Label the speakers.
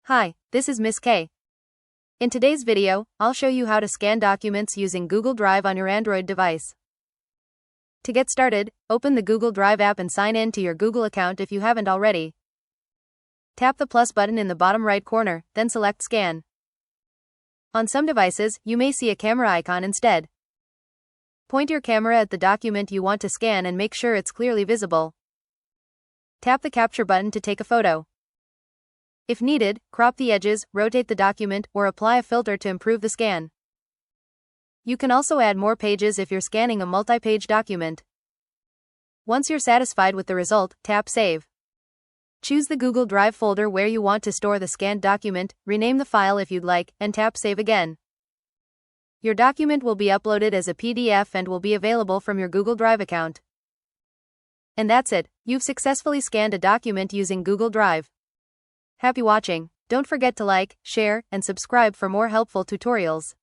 Speaker 1: Hi, this is Miss K. In today's video, I'll show you how to scan documents using Google Drive on your Android device. To get started, open the Google Drive app and sign in to your Google account if you haven't already. Tap the plus button in the bottom right corner, then select Scan. On some devices, you may see a camera icon instead. Point your camera at the document you want to scan and make sure it's clearly visible. Tap the capture button to take a photo. If needed, crop the edges, rotate the document, or apply a filter to improve the scan. You can also add more pages if you're scanning a multi-page document. Once you're satisfied with the result, tap Save. Choose the Google Drive folder where you want to store the scanned document, rename the file if you'd like, and tap Save again. Your document will be uploaded as a PDF and will be available from your Google Drive account. And that's it, you've successfully scanned a document using Google Drive. Happy watching! Don't forget to like, share, and subscribe for more helpful tutorials.